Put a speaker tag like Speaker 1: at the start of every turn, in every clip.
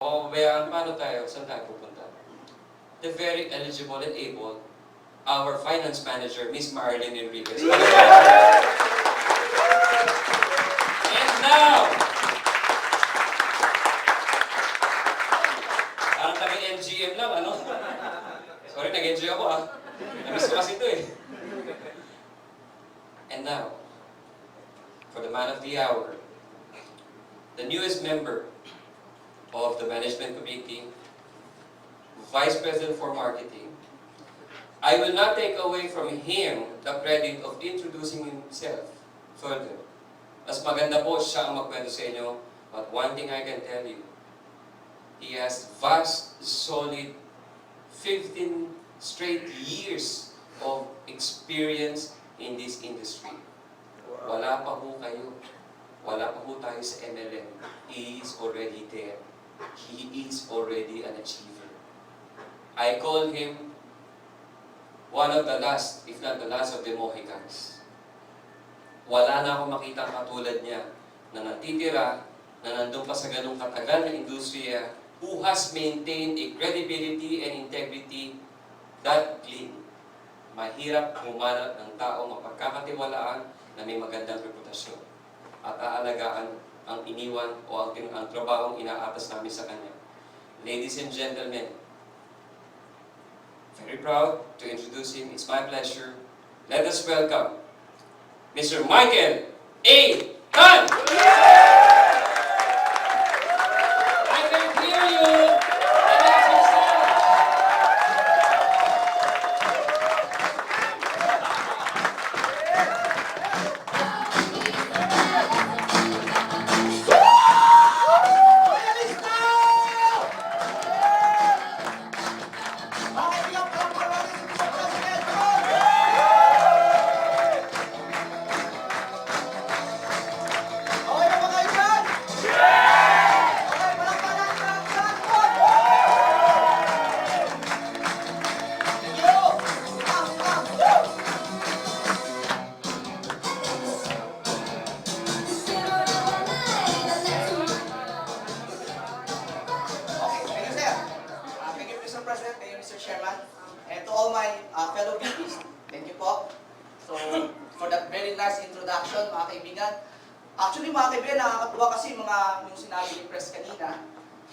Speaker 1: O kaya paano tayo? Saan tayo pupunta? The very eligible and able, our finance manager, Miss Marilyn Enriquez. And now, parang taga-MGM lang, ano? Sorry, nag-enjoy ako Namiss ko kasi ito And now, for the man of the hour, the newest member of the Management Committee, Vice President for Marketing, I will not take away from him the credit of introducing himself further. Mas maganda po siya ang magkwento sa inyo, but one thing I can tell you, he has vast, solid, 15 straight years of experience in this industry. Wala pa ho kayo. Wala pa ho tayo sa MLM. He is already there. He is already an achiever. I call him one of the last, if not the last of the Mohicans. Wala na akong makitang katulad niya na natitira, na nandun pa sa ganung katagal na industriya, who has maintained a credibility and integrity that clean. Mahirap humanap ng tao mapagkakatiwalaan na may magandang reputasyon at aalagaan ang iniwan o ang trabahong inaatas namin sa kanya. Ladies and gentlemen, very proud to introduce him. It's my pleasure. Let us welcome Mr. Michael A. Tan! I can hear you! Announce yourself!
Speaker 2: President, thank you, Mr. Chairman, and to all my fellow VPs, thank you po. So, for that very nice introduction, mga kaibigan. Actually, mga kaibigan, nakakatuwa kasi yung sinabi ni Press kanina.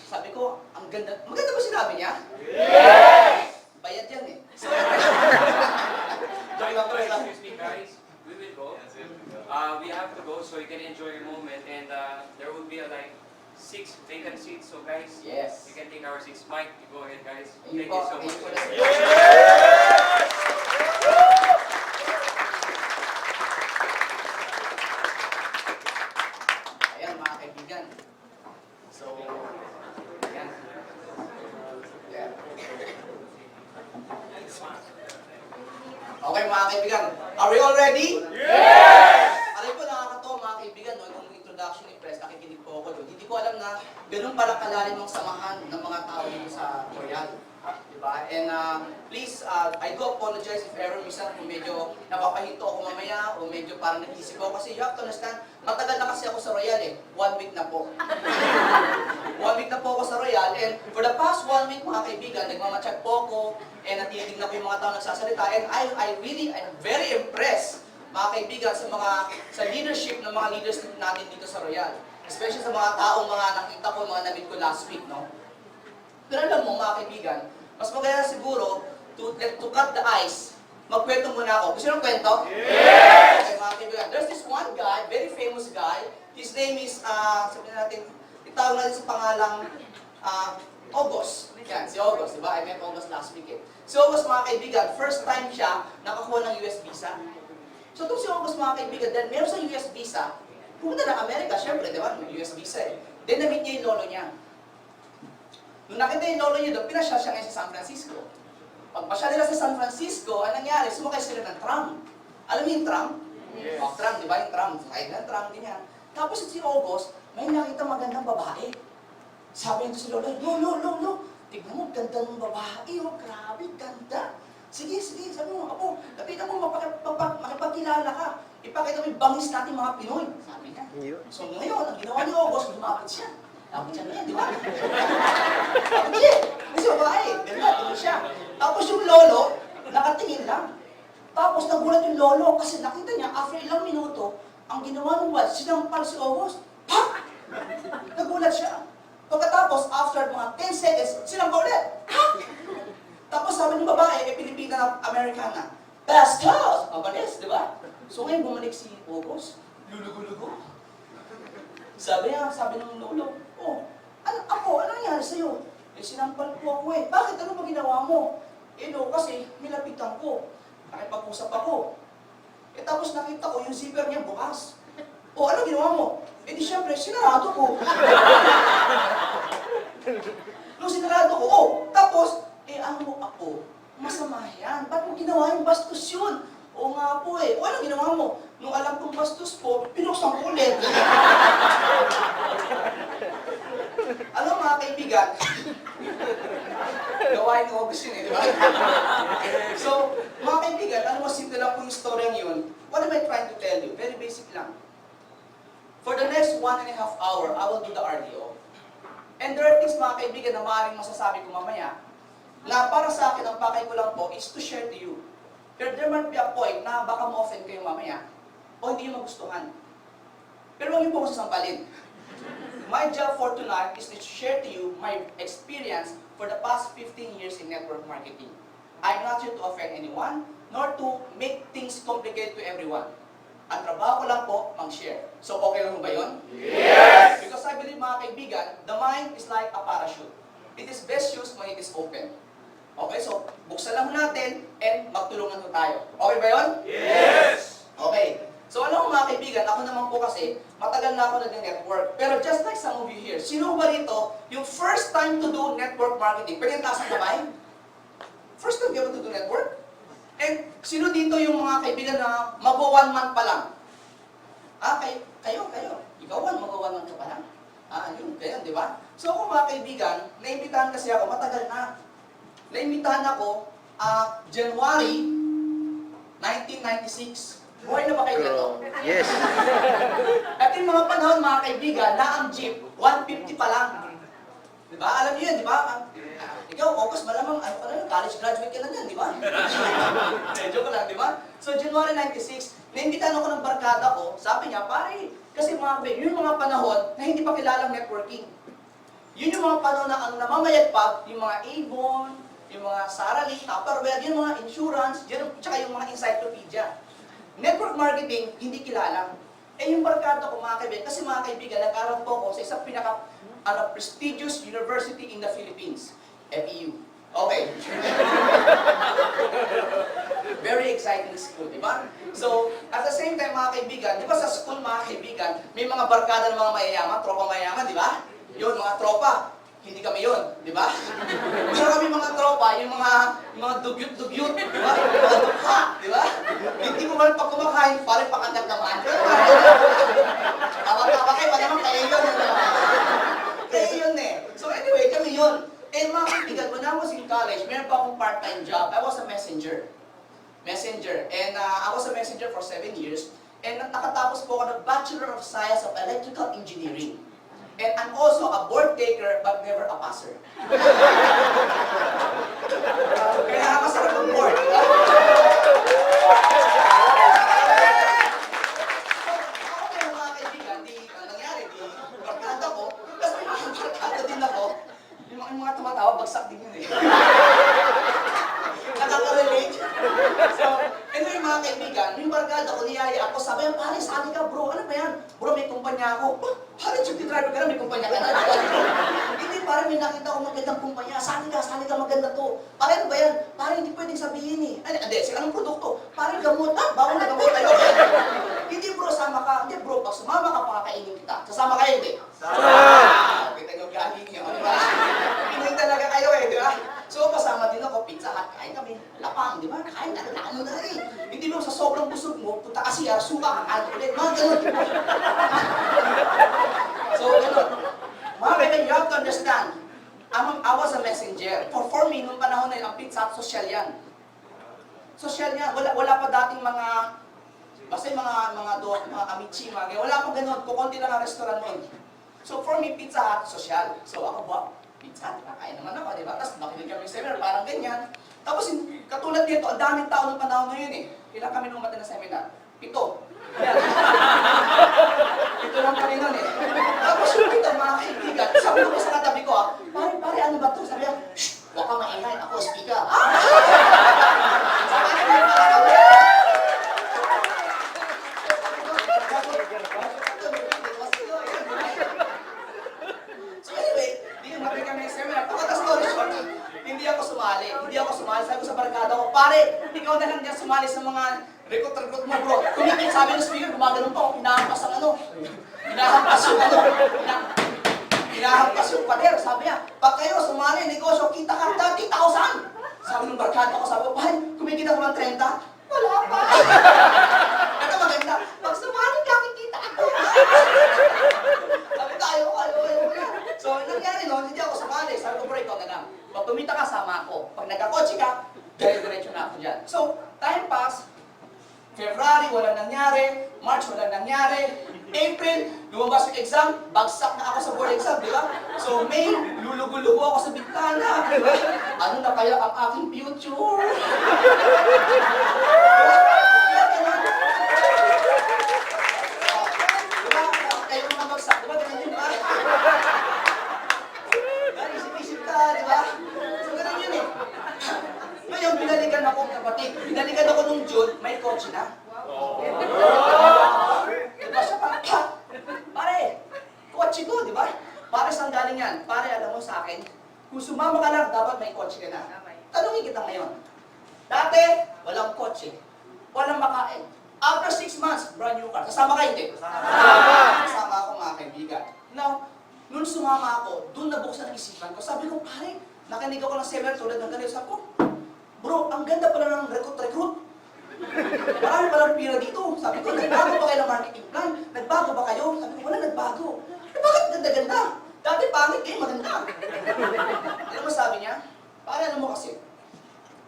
Speaker 2: Sabi ko, ang ganda. Maganda ba sinabi niya? Yes! Bayad yan So,
Speaker 1: Excuse me, guys. We will go. We have to go so you can enjoy your moment, and there will be like 6 vacant seats. So guys,
Speaker 2: yes,
Speaker 1: you can take our seats. Mike, you go ahead, guys.
Speaker 2: Thank you so much. Ayan, mga kaibigan. So, ayan. Yeah. Okay, mga kaibigan. Are we all ready? Yes! Alam ko, nakakatawa mga kaibigan, no? Yung introduction ni Press, nakikinig po ako doon. Hindi ko alam na ganun pala kalalim ang samahan ng mga tao dito sa Royal. Diba? And please, I do apologize if ever minsan kung medyo napapahinto ako mamaya o medyo parang nag-isip ako. Kasi you have to understand, matagal na kasi ako sa Royal 1 week na po. 1 week na po ako sa Royal, and for the past 1 week mga kaibigan, nagmamatsyag po ako and natitignan ko yung mga tao nagsasalita, and I'm very impressed mga kaibigan sa leadership ng mga leaders natin dito sa Royal. Especially sa mga taong nakita ko, mga na-meet ko last week, no? Pero alam mo mga kaibigan, mas maganda siguro to cut the ice. Magkwento muna ako. Gusto nyo ng kwento? Yes! Okay mga kaibigan, there's this one guy, very famous guy. His name is, sabihin natin, itawag natin sa pangalang August. Yan, si August, diba? I met August last week Si August mga kaibigan, first time siya nakakuha ng US visa. So itong si August mga kaibigan, then meron sa US visa, pumunta ng Amerika, syempre, di ba? May US visa Then na-meet niya yung lolo niya. Nung nakita yung lolo niya doon, pinasya siya ngayon sa San Francisco. Pagpasya nila sa San Francisco, anong nangyari? Sumakay sila ng tram. Alam niyo yung tram? Yes. Tram, di ba? Yung tram. Sumakay ng tram, ganyan. Tapos si August, may nakita magandang babae. Sabi niya si lolo, lo, tignan mo, ganda ng babae, grabe, ganda. Sige, sabi mo, apo, lapitan mo, makipagkilala ka. Ipakita mo yung bangis natin mga Pinoy. Sabi niya. So ngayon, ang ginawa ni August, lumapit siya. Lapit siya ngayon, di ba? Hindi. Kasi babae. Ganda, tingin siya. Tapos yung lolo, nakatingin lang. Tapos nagulat yung lolo kasi nakita niya, after ilang minuto, ang ginawa ng wife, sinampal si August. Pak! Nagulat siya. Pagkatapos, after mga 10 seconds, sinampal ulit. Ha? Tapos sabi ng babae, Pilipina na Amerikana, bastos! Mabalis, di ba? So ngayon bumalik si August, lulugo-lugo. Sabi ng lolo, oh, ano nangyari sa'yo? Eh, sinampal po ako eh. Bakit? Ano ba ginawa mo? Eh, no, kasi nilapitan ko. Nakipag-usap ako. Eh, tapos nakita ko yung zipper niya bukas. Oh, ano ginawa mo? Eh, di syempre, sinarado ko. Nung sinarado ko, oh, tapos, ano mo ako? Masama yan. Ba't mo ginawa yung bastos yun? Oo nga po eh. O ano ginawa mo? Nung alam kong bastos po, pinuksan ko ulit. Alam mga kaibigan, gawain ko August yun eh, di ba? So, mga kaibigan, ano mas simple lang po yung story yun. What am I trying to tell you? Very basic lang. For the next 1.5 hour, I will do the RDO. And there are things, mga kaibigan, na maaaring masasabi ko mamaya, na para sa akin, ang pakay ko lang po is to share to you. Pero there might be a point na baka ma-offend kayo mamaya o hindi nyo magustuhan. Pero huwag niyo po akong sasampalin. My job for tonight is to share to you my experience for the past 15 years in network marketing. I'm not here to offend anyone, nor to make things complicated to everyone. Ang trabaho ko lang po, mag-share. So okay lang ba yun? Yes! Because I believe, mga kaibigan, the mind is like a parachute. It is best used when it is open. Okay, so buksan lang natin and magtulungan po tayo. Okay ba yun? Yes! Okay. So alam mo mga kaibigan, ako naman po kasi, matagal na ako nag-network. Pero just like some of you here, sino ba rito yung first time to do network marketing? Pwede yung taas ng kamay? First time kayo to do network? And sino dito yung mga kaibigan na mag-1 month pa lang? Kayo. Ikaw mag-1 month ka pa lang? Yun, ganyan, di ba? So ako mga kaibigan, naimbitahan kasi ako, matagal na. Naimbitahan ako, January 1996. Buhay na ba kayo nito?
Speaker 3: Yes.
Speaker 2: At yung mga panahon, mga kaibigan, na ang jeep, 150 pa lang. Di ba? Alam niyo yun, di ba? Ikaw, August, malamang, college graduate ka na yan, di ba? Joke lang, di ba? So, January 96, naimbitahan ako ng barkada ko, sabi niya, pare, kasi yun yung mga panahon na hindi pa kilalang networking. Yun yung mga panahon na ang namamayagpag, yung mga Avon, yung mga Sara Lee, Tupperware, yung mga insurance, tsaka yung mga encyclopedia. Network marketing, hindi kilala. Eh yung barkada ko, mga kaibigan, kasi mga kaibigan, nag-aral po ako sa isang prestigious university in the Philippines, FEU. Okay. Very exciting school, di ba? So, at the same time, mga kaibigan, di ba sa school, mga kaibigan, may mga barkada ng mga mayayaman, tropa mayayaman, di ba? Yun, mga tropa. Hindi kami yun, di ba? Pero kami mga tropa, yung mga dugyot-dugyot, di ba? Mga dukha, di ba? Hindi mo man pag kumakain, parang pakangat naman. Tawa-tawa kayo, pa naman kayo yun. Kaya yun eh. So anyway, kami yun. And mga kaibigan, when I was in college, meron pa akong part-time job. I was a messenger. And I was a messenger for 7 years. And nakatapos po ako ng Bachelor of Science of Electrical Engineering. And I'm also a board taker, but never a passer. Kaya nakakasarap ng board. Okay, mga kaibigan, barkada ko, kasi may mga barkada din ako, yung mga tumatawa, bagsak din yun eh. Nakaka-relate. So, anyway mga kaibigan, yung barkada ko, niyaya ako, sabi, pare, sali ka bro, ano ba yan? Bro, may kumpanya ako. Pare, jeep driver ka na, may kumpanya ka na. Hindi, pare, may nakita ko magandang kumpanya. Sali ka, maganda to. Pare, ano ba yan? Pare, hindi pwedeng sabihin eh. Hindi, anong produkto? Pare, gamot. Bawal na gamot. Hindi bro, sama ka. Hindi bro, pag sumama ka, pakakainin kita. Sasama kayo, hindi? Sama! Kita nyo galing nyo, di ba? Pinoy talaga kayo eh, di ba? So, kasama din ako, Pizza Hut, kain kami, lapang, di ba? Kain na eh. Hindi mo sa sobrang busog mo, punta ka siya, suka, kakain ulit, mga ganun. So, ganun. Mga kaibigan, you have to understand, I was a messenger. For me, nung panahon na yun, ang Pizza Hut, social yan. Social yan. Wala pa dating mga, basta yung mga amici, mga ganyan. Wala pa ganun, kukunti lang ang restaurant nun. So, for me, Pizza Hut, social. So, ako ba? Pizza Hut, kakain naman. seminar, parang ganyan. Tapos katulad dito, ang daming tao ng panahon na yun eh. Ilan kami nung na seminar? 7. Yan. Ito lang kami nun eh. Tapos yung ito, mga kaibigan, sabi ko sa katabi ko pare, ano ba ito? Sabi niya, shh, huwag ka maingay, ako speaker. Sabi niya, so anyway, di natin kami ng seminar. Pagkata story short, hindi ako sumali. Sabi ko sa barkada ko, pare, ikaw na lang diyan sumali sa mga recruit mo, bro. Kumikit, sabi ng speaker, gumagano'n pa ako, hinahampas ang hinahampas yung pader. Sabi niya, pag kayo sumali, negosyo, kita ka 30,000. Sabi ng barkada ko, sabi ko, pare, kumikita ko ng 30. Wala pa. Ito maganda, pag sumali ka, kikita ako. Sabi ko, ayaw. So, nangyari noon, hindi ako sumali. Sabi ko, bro, ikaw na lang. Pag tumita ka, sama ako. Pag nagkakotse ka, diretso na ako dyan. So, time pass. February, walang nangyari. March, walang nangyari. April, lumabas yung exam. Bagsak na ako sa board exam, di ba? So, May, lulugo-lugo ako sa bintana. Ano na kaya ang aking future? Diba? Kayo mga bagsak, diba? Ganun din ba? Isip-isip ka, di ba? So, ganun yun eh. Ngayon, binalikan ako, kapatid. Binalikan ako nung June, may kotse na. Diba siya pa? Pare, kotse ko, di ba? Pare, saan galing yan? Pare, alam mo sa akin, kung sumama ka lang, dapat may kotse ka na. Tanungin kita ngayon. Dati, walang kotse. Walang makain. After 6 months, brand new car. Kasama ka hindi? Kasama ako mga kaibigan. Now, nung sumama ako, doon nabuksan ang isipan ko. Sabi ko, pare, nakinig ako ng seminar tulad ng ganito. Sabi ko, bro, ang ganda pala ng recruit. Marami palang pira dito. Sabi ko, nagbago ba kayo ng marketing plan? Nagbago ba kayo? Sabi ko, wala nagbago. Bakit ganda-ganda? Dati pangit kayo, maganda. Alam mo sabi niya? Pare, ano mo kasi?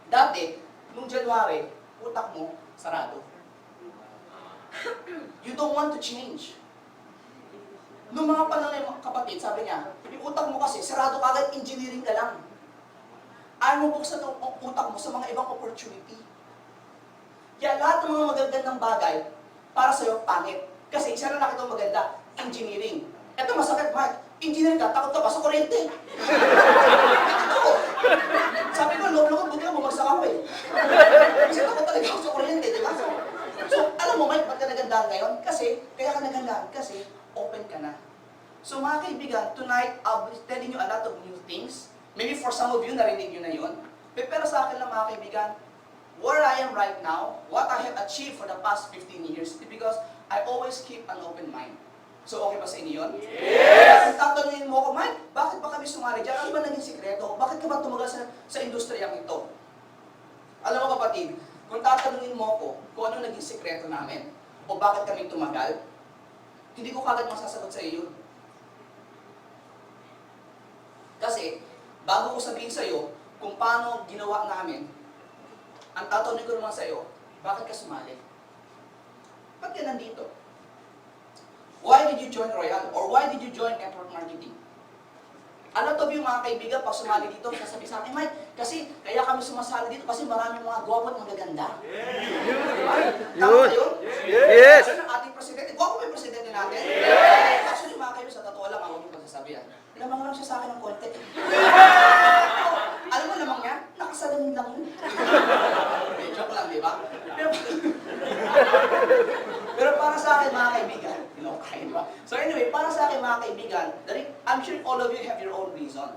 Speaker 2: Dati, nung January, utak mo, sarado. You don't want to change. Nung mga panahon ng mga kapatid, sabi niya, yung utak mo kasi, sarado ka agad, engineering ka lang. Ayaw mo buksan ang utak mo sa mga ibang opportunity. Kaya lahat ng mga magagandang bagay, para sa'yo, pangit. Kasi isa na nakita maganda, engineering. Ito masakit, Mark. Engineer ka, takot ka pa sa kuryente. Ito. Sabi ko, loob-loob, buti ka bumagsak ako eh. Kasi takot talaga ako sa kuryente, di ba? So, alam mo, Mike, ba't ka nagandaan ngayon? Kaya ka nagandaan, kasi open ka na. So, mga kaibigan, tonight, I'll be telling you a lot of new things. Maybe for some of you, narinig nyo na yun. Pero sa akin lang, mga kaibigan, where I am right now, what I have achieved for the past 15 years, is because I always keep an open mind. So, okay ba sa inyo yun? Yes! Kung tatanungin mo ako, Mike, bakit ba kami sumali dyan? Ano ba naging sikreto? Bakit ka ba tumagal sa industriyang ito? Alam mo kapatid, kung tatanungin mo ako kung ano naging sikreto namin, o bakit kami tumagal, hindi ko kagad masasagot sa iyo yun. Kasi, bago ko sabihin sa iyo kung paano ginawa namin, ang tatanungin ko naman sa iyo, bakit ka sumali? Ba't ka nandito? Why did you join Royal? Or why did you join network marketing? A lot of you mga kaibigan, pag sumali dito, sasabi sa akin, Mike, kasi kaya kami sumasali dito kasi maraming mga gwapo at magaganda. Diba? Tama ba yun?
Speaker 3: Yes!
Speaker 2: Kasi ng ating presidente, gwapo ba yung presidente natin? Yes! Actually mga kaibigan, sa totoo lang, ako yung pagsasabihan. Lamang lang siya sa akin ng konti. Alam mo lamang niya, nakasalamin lang yun. Joke lang, di ba? Pero para sa akin mga kaibigan, okay, di ba? So anyway, para sa akin mga kaibigan, I'm sure all of you have your own reason.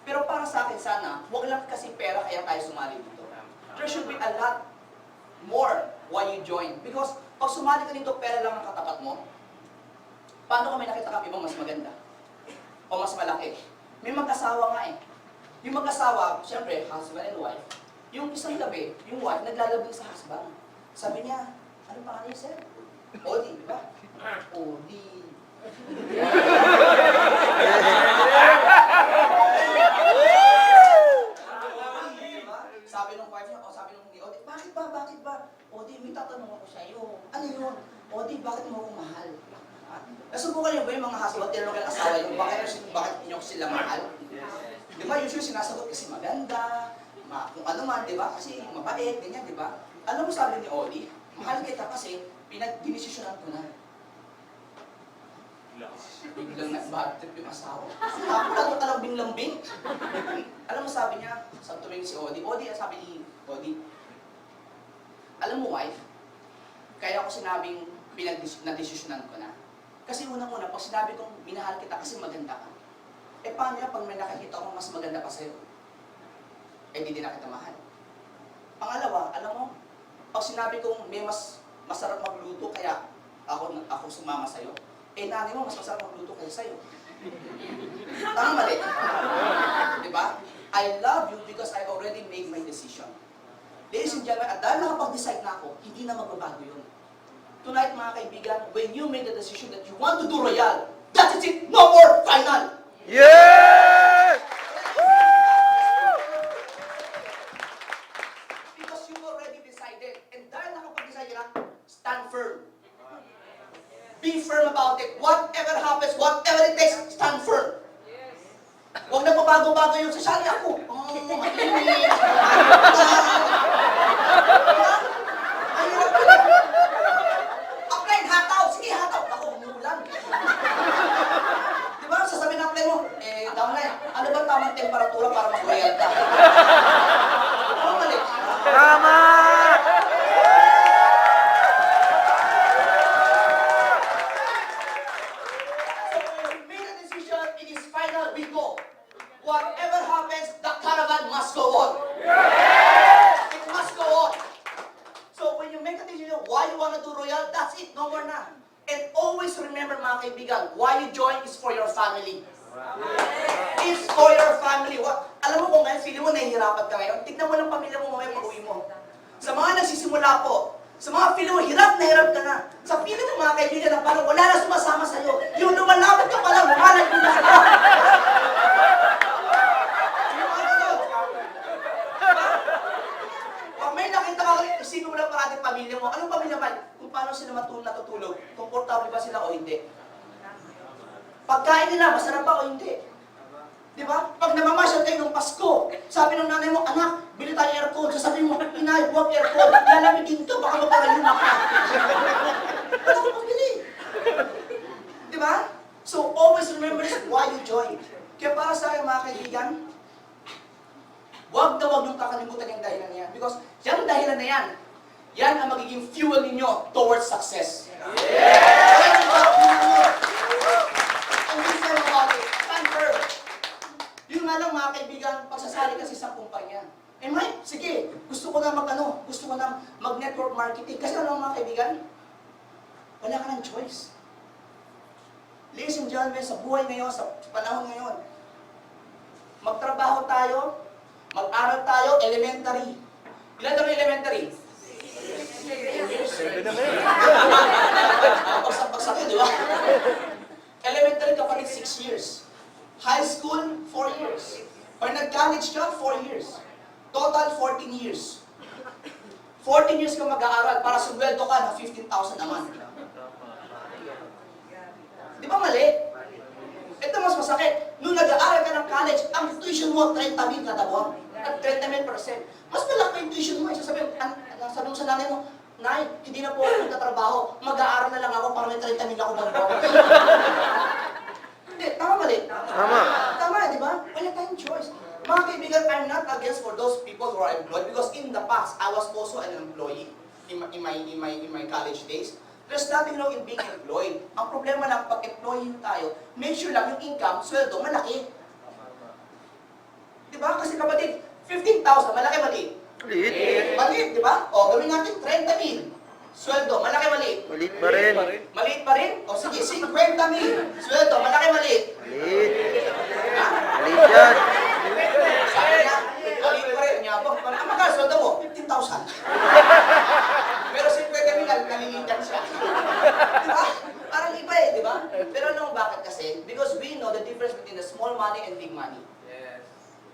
Speaker 2: Pero para sa akin sana, huwag lang kasi pera kaya tayo sumali dito. There should be a lot more why you join. Because pag sumali ka dito, pera lang ang katapat mo. Paano kami nakita kang ibang mas maganda? O mas malaki? May mag-asawa nga eh. Yung mag-asawa, siyempre, husband and wife. Yung isang gabi, yung wife, naglalabing sa husband. Sabi niya, ano pa niya, sir? Odi, di ba? Odi. Sabi ng wife niya, o sabi ng hindi, Odi, bakit ba? Odi, may tatanong ako sa iyo. Ano yun? Odi, bakit mo ako mahal? Nasubukan niyo ba yung mga husband, tinanong ng asawa yung bakit niyo sila mahal? Di ba, usually sinasagot kasi maganda, kung ano man, di ba? Kasi mabait, ganyan, di ba? Alam mo sabi ni Oli, mahal kita kasi dinesisyonan ko na. Biglang nag-bad trip yung asawa. Ako lang talambing lambing. Alam mo sabi niya, sa tumingin si Odi, sabi ni Odi, alam mo wife, kaya ako sinabing na-desisyonan ko na. Kasi unang-una, pag sinabi kong minahal kita kasi maganda ka, eh paano yan pag may nakikita ko mas maganda pa sa'yo? Eh di na kita mahal. Pangalawa, alam mo, pag sinabi kong may mas masarap magluto kaya ako sumama sa'yo, eh nanay mo mas masarap magluto kaya sa'yo. Tama mali. Diba? I love you because I already made my decision. Ladies and gentlemen, at dahil nakapag-decide na ako, hindi na magbabago yun. Tonight, mga kaibigan, when you made the decision that you want to do Royal, that is it! No more! Final!
Speaker 3: Yes!
Speaker 2: Because you already decided. And dahil nakapag-decide na, stand firm. Be firm about it. Whatever happens, whatever it takes, stand firm. Huwag na pabago-bago yung sasali ako. Makinig. Upline, hataw. Sige, hataw. Ako, umuulan. Di ba? Sasabihin ng upline mo, downline, ano ba tamang temperatura para mag-royal ka? Ano mali?
Speaker 3: Tama!
Speaker 2: Whatever happens, the caravan must go on. It must go on. So when you make a decision why you want to do Royal, that's it, no more na. And always remember mga kaibigan, why you join is for your family. It's for your family. Alam mo kung ngayon, feeling mo nahihirapan ka ngayon, tignan mo ng pamilya mo mamaya pag-uwi mo. Sa mga nagsisimula po, sa mga feeling mo, hirap na hirap ka na. Sa feeling ng mga kaibigan na parang wala na sumasama sa'yo, yung lumalapit ka pala, lumalag mo na sila. Isipin mo lang parating pamilya mo. Anong pamilya man? Kung paano sila natutulog. Komportable ba sila o hindi? Pagkain nila, masarap ba o hindi? Di ba? Pag namamasyal kayo ng Pasko, sabi ng nanay mo, anak, bili tayo aircon. Sasabihin mo, inay, huwag aircon. Lalamigin ka, baka magpakayuma ka. Basta ko pagbili. Di ba? So, always remember this, why you join. Kaya para sa akin, mga kaibigan, huwag niyong kakalimutan yung dahilan na yan. Because yung dahilan na yan, yan ang magiging fuel ninyo towards success. Yan ang fuel. And this time about it, stand firm. Yun nga lang mga kaibigan, pagsasali kasi sa kumpanya. Eh Mike, sige, gusto ko na mag-network marketing. Kasi ano mga kaibigan? Wala ka ng choice. Ladies and gentlemen, sa buhay ngayon, sa panahon ngayon, magtrabaho tayo, mag-aral tayo, elementary. Ilan daw yung elementary?
Speaker 3: 7 na may.
Speaker 2: Pagsak yun, di ba? Elementary ka pa rin 6 years. High school, 4 years. Or nag-college ka, 4 years. Total, 14 years. 14 years ka mag-aaral para sumweldo ka ng 15,000 a month. Di ba mali? Ito mas masakit. Nung nag-aaral ka ng college, ang tuition mo, 30,000 kada buwan. At 30,000%. Mas malaki yung tuition mo. Sabi mo sa nanay mo, Nay, hindi na po ako nagtatrabaho. Mag-aaral na lang ako para may 30,000 ako buwan. Hindi, tama mali?
Speaker 3: Tama.
Speaker 2: Tama, di ba? Wala tayong choice. Mga kaibigan, I'm not against for those people who are employed because in the past, I was also an employee in my college days. There's nothing wrong in being employed. Ang problema lang, pag employee tayo, make sure lang yung income, sweldo, malaki. Diba? Kasi kapatid, 15,000, malaki maliit.
Speaker 3: Maliit.
Speaker 2: Maliit, di ba? O, gawin natin 30,000. Sweldo, malaki maliit.
Speaker 3: Maliit pa rin.
Speaker 2: Maliit pa rin? O sige, 50,000. Sweldo, malaki maliit.
Speaker 3: Maliit.
Speaker 2: Ha?
Speaker 3: Maliit yan.
Speaker 2: Sabi niya, maliit pa rin. Nyabang, magkano sweldo mo? 15,000. Pero 50,000, nalilitan siya. Diba? Parang iba eh, di ba? Pero alam mo bakit kasi? Because we know the difference between the small money and big money.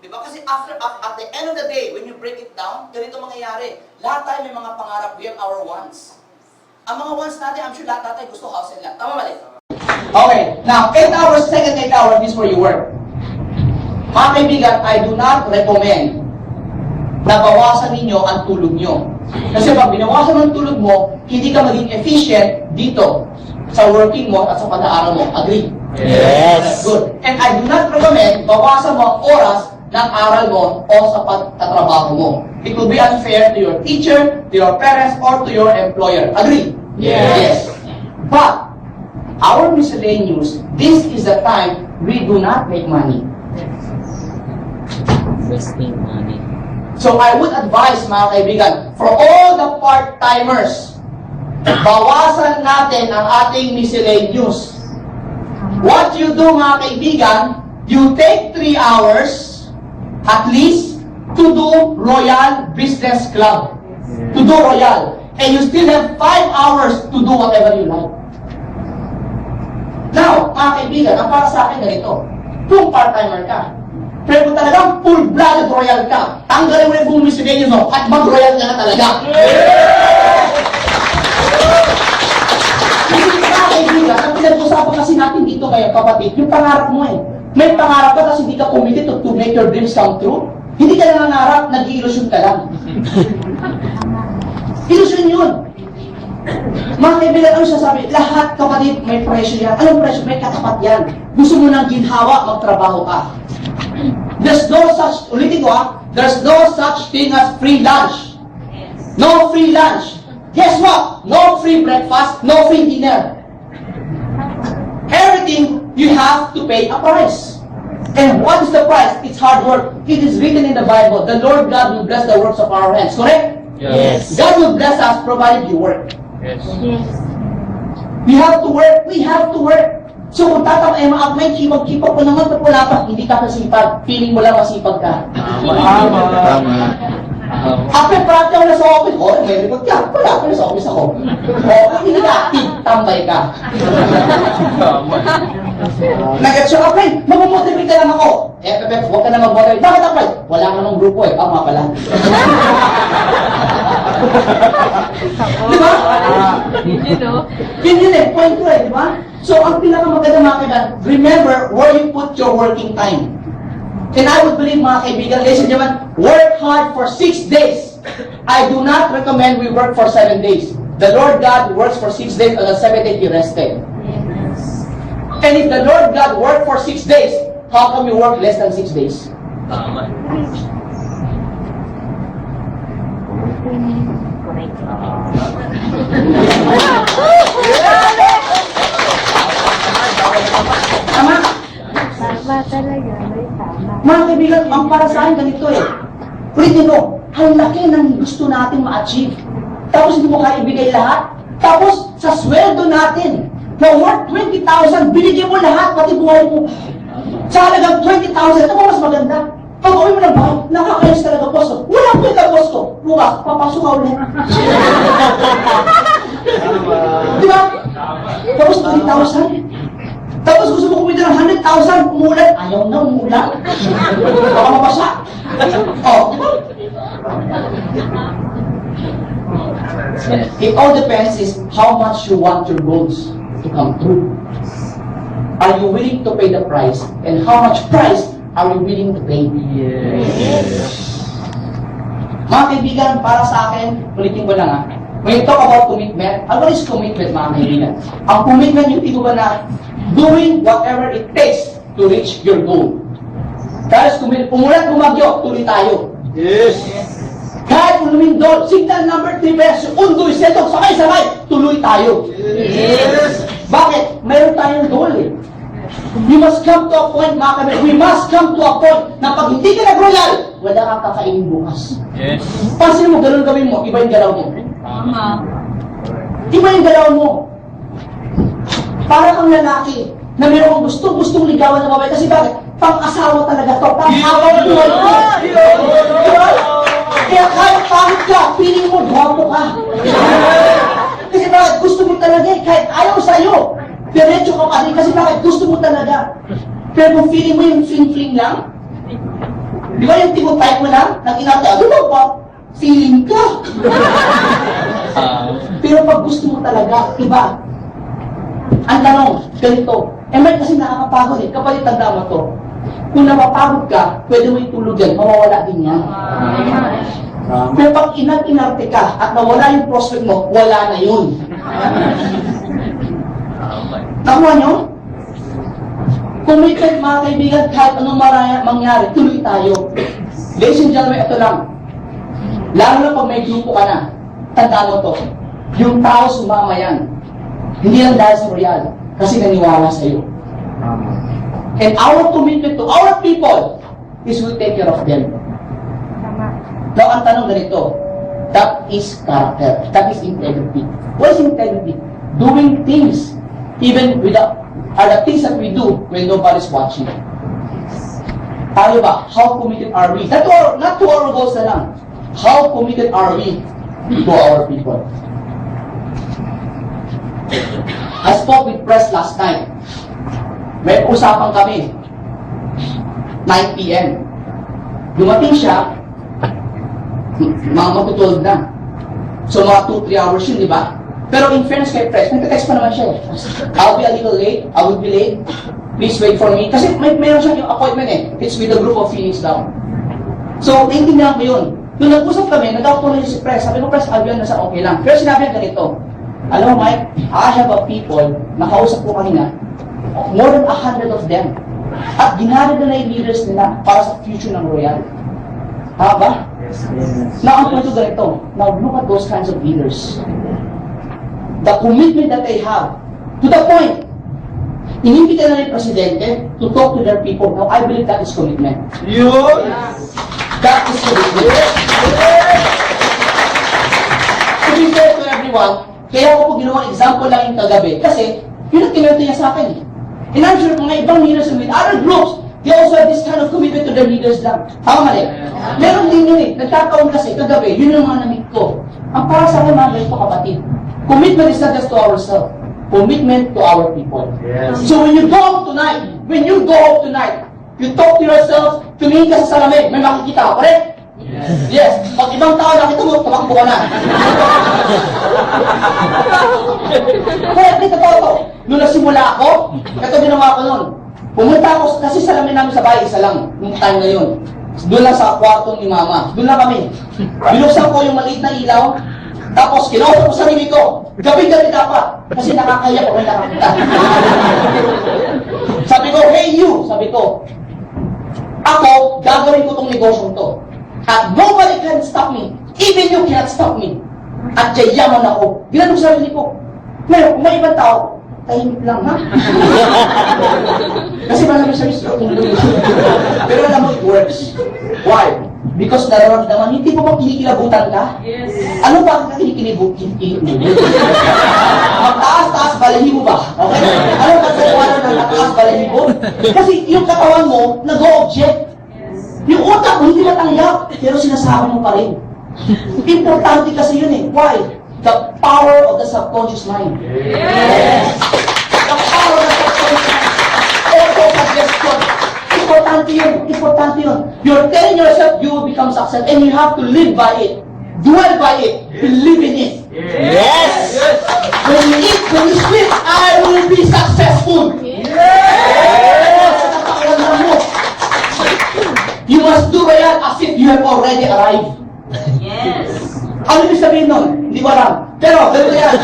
Speaker 2: Diba? Kasi at the end of the day, when you break it down, ganito mangyayari. Lahat tayo may mga pangarap, we have our wants. Ang mga wants natin, I'm sure lahat tayo gusto house and lot. Tama mali? Okay, now 8 hours, second 8 hours, this is where you work. Mga kaibigan, I do not recommend na bawasan ninyo ang tulog nyo. Kasi pag binawasan ang tulog mo, hindi ka maging efficient dito sa working mo at sa pag-aaral mo. Agree?
Speaker 3: Yes.
Speaker 2: Good. And I do not recommend bawasan mo ang oras ng aral mo o sa pagtatrabaho mo. It will be unfair to your teacher, to your parents, or to your employer. Agree?
Speaker 3: Yes.
Speaker 2: But, our miscellaneous, this is the time we do not make money.
Speaker 4: Wasting money.
Speaker 2: So I would advise mga kaibigan, for all the part-timers, bawasan natin ang ating miscellaneous. What you do mga kaibigan, you take 3 hours at least to do Royal Business Club. To do Royal. And you still have 5 hours to do whatever you like. Now, mga kaibigan, ang para sa akin ganito, kung part-timer ka, pero kung talagang full-blooded royal ka, tanggalin mo yung buong miscellaneous mo at mag-royal ka na talaga. Kasi mga kaibigan, ang pinag-usapan kasi natin dito kayo, kapatid, yung pangarap mo eh. May pangarap ka kasi hindi ka committed to make your dreams come true. Hindi ka nangangarap, nag-iilusyon ka lang. Ilusyon yun. Mga kaibigan, ano sasabi? Lahat, kapatid, may presyo yan. Anong presyo? May katapat yan. Gusto mo ng ginhawa, magtrabaho ka. There's no such, ulitin ko there's no such thing as free lunch. No free lunch. Guess what? No free breakfast, no free dinner. Everything, you have to pay a price. And what is the price? It's hard work. It is written in the Bible, the Lord God will bless the works of our hands. Correct?
Speaker 3: Yes.
Speaker 2: God will bless us provided you work.
Speaker 3: Yes.
Speaker 2: We have to work. We have to work. So kung may kipag-kipag ko naman, ba't wala pa? Hindi ka kasipag. Feeling mo lang masipag ka.
Speaker 3: Tama.
Speaker 2: After practice ako na sa office, may report ka. Wala ako na sa office ako. Hindi ka active, tambay ka. Nag-get siya, okay, mag-motivate ka lang ako. Huwag ka na mag-motivate. Bakit ako? Wala ka namang grupo eh. Nga pala. Di ba? Yun eh, point ko eh, di ba? So, ang pinakamaganda mga kaibigan, remember where you put your working time. And I would believe mga kaibigan, ladies and gentlemen, work hard for 6 days. I do not recommend we work for 7 days. The Lord God works for 6 days, and on the 7th day He rested. And if the Lord God worked for 6 days, how come you work less than 6 days?
Speaker 3: Tama.
Speaker 2: Tama?
Speaker 5: Tama talaga, may tama.
Speaker 2: Mga kaibigan, ang para sa akin ganito eh. Ulitin mo, ang laki ng gusto natin ma-achieve. Tapos hindi mo kaya ibigay lahat. Tapos sa sweldo natin, na worth 20,000, binigyan mo lahat, pati buhay mo. Sa halagang 20,000, ano mas maganda? Pag uwi mo ng bahay, nakakayos talaga boss ko. Wala po yung boss ko. Bukas, papasok ka ulit. Di ba? Tapos 20,000. Tapos gusto mo kumita ng 100,000, umulan. Ayaw na, umulan. Baka mabasa. Oh, di ba? It all depends is how much you want your goals to come true. Are you willing to pay the price? And how much price are you willing to pay?
Speaker 3: Yes.
Speaker 2: Mga kaibigan, para sa akin, ulitin ko lang when you talk about commitment, what is commitment mga kaibigan? Ang commitment yung tinuba na doing whatever it takes to reach your goal. Kahit umulan, bumagyo, tuloy tayo.
Speaker 3: Yes.
Speaker 2: Kahit lumindol, signal number 3 verso, undoy, setong, sakay-sakay, tuloy tayo.
Speaker 3: Yes.
Speaker 2: Bakit? Mayroon tayong goal eh. We must come to a point, mga kaibigan, we must come to a point na pag hindi ka nag-royal, wala kang kakainin bukas.
Speaker 3: Yes.
Speaker 2: Pansin mo, ganun gawin mo, iba yung galaw mo.
Speaker 5: Tama.
Speaker 2: Iba yung galaw mo. Para kang lalaki na mayroong gustong ligawan ng babae. Kasi bakit? Pang-asawa talaga to. Pang-asawa ng buhay mo. Diba? Kaya kahit pangit ka, piling mo, gwapo ka. Kasi bakit? Gusto mo talaga eh. Kahit ayaw sa'yo. Diretso ka pa rin. Kasi bakit? Gusto mo talaga. Pero kung feeling mo yung fling-fling lang, di ba yung timo-type mo lang? Nag-inata, ano ba? Feeling ka. Pero pag gusto mo talaga, iba. Ang tanong, ganito. May kasi nakakapagod eh. Kapag tanda mo to, Kung napapagod ka, pwede mo itulog yan, mawawala din yan. Pero pag inarte ka at nawala yung prospect mo, wala na yun. Nakuha nyo? Commitment mga kaibigan, kahit anong mangyari, tuloy tayo. Ladies and gentlemen, ito lang. Lalo na pag may grupo ka na, tandaan mo to. Yung tao sumama yan. Hindi lang dahil sa Royal, kasi naniwala sa'yo. And our commitment to our people is we'll take care of them. Now, ang tanong ganito, that is character. That is integrity. What is integrity? Doing things, even without, are the things that we do when nobody's watching. Tayo ba? How committed are we? Not to our goals na lang. How committed are we to our people? I spoke with press last night. May usapan kami. 9 p.m. Dumating siya, mga matutulog na. So mga 2-3 hours yun, di ba? Pero in fairness kay press, nagka-text pa naman siya. I'll be a little late. I will be late. Please wait for me. Kasi mayroon siya yung appointment eh. It's with a group of Phoenix down. So, naiintindihan ko yun. Nung nag-usap kami, nag-apology si press. Sabi ko, press, I'll be on nasa okay lang. Pero sinabi niya ganito, alam mo, Mike, I have a people, nakausap ko kanina, more than 100 of them. At ginagawa na yung leaders nila para sa future ng Royal. Tama ba? Now, ang point ko ganito. Now, look at those kinds of leaders. The commitment that they have, to the point, inimbita na ng Presidente to talk to their people. Now, I believe that is commitment.
Speaker 3: Yun!
Speaker 2: That is commitment. To be fair to everyone, kaya ako po ginawang example lang yung kagabi. Kasi, yun ang kinuwento niya sa akin. And I'm sure mga ibang leaders with other groups, they also have this kind of commitment to their leaders lang. Tama mali? Meron din yun eh. Nagkataon kasi, kagabi, yun ang mga namit ko. Ang para sa akin mga ganito kapatid, commitment is not just to ourselves. Commitment to our people.
Speaker 3: Yes.
Speaker 2: So when you go home tonight, you talk to yourself, tumingin ka sa salamin, may makikita ka, correct? Yes. Pag ibang tao nakita mo, tumakbo ka na. Kaya dito to. Nung nasimula ako, ito ginawa ko nun. Pumunta ako, kasi salamin namin sa bahay, isa lang, yung time na yun. Doon lang sa kwarto ni Mama. Doon lang kami. Binuksan ko yung maliit na ilaw, tapos kinausap ko sa sarili ko. Gabi-gabi dapat. Kasi nakakaya ko kung nakakita. Sabi ko, hey you! Sabi ko, ako, gagawin ko tong negosyong to. At nobody can stop me. Even you cannot stop me. At yayaman ako. Ginanong sa sarili ko. Ngayon, kung may ibang tao, tahimik lang, ha? Kasi marami sa mister. Pero alam mo, it works. Why? Because nararamdaman, hindi mo bang kinikilabutan ka? Yes. Ano ba ang kinikilabutan? Magtaas-taas balahibo ba? Okay? Ano ba sa iwanan ng mataas balahibo? Kasi yung katawan mo, nag-o-object. Yung utak mo, hindi matanggap. Pero sinasabi mo pa rin. Importante kasi yun eh. Why? The power of the subconscious mind. Yes. The power of the subconscious mind. Auto-suggestion. Importante yun. You're telling yourself you will become successful and you have to live by it. Dwell by it. Believe in it.
Speaker 3: Yes!
Speaker 2: When you eat, when you sleep, I will be successful. Yes! You must do Royal as if you have already arrived.
Speaker 5: Yes.
Speaker 2: Ano ibig sabihin nun? Hindi ko alam. Pero, ganito yan.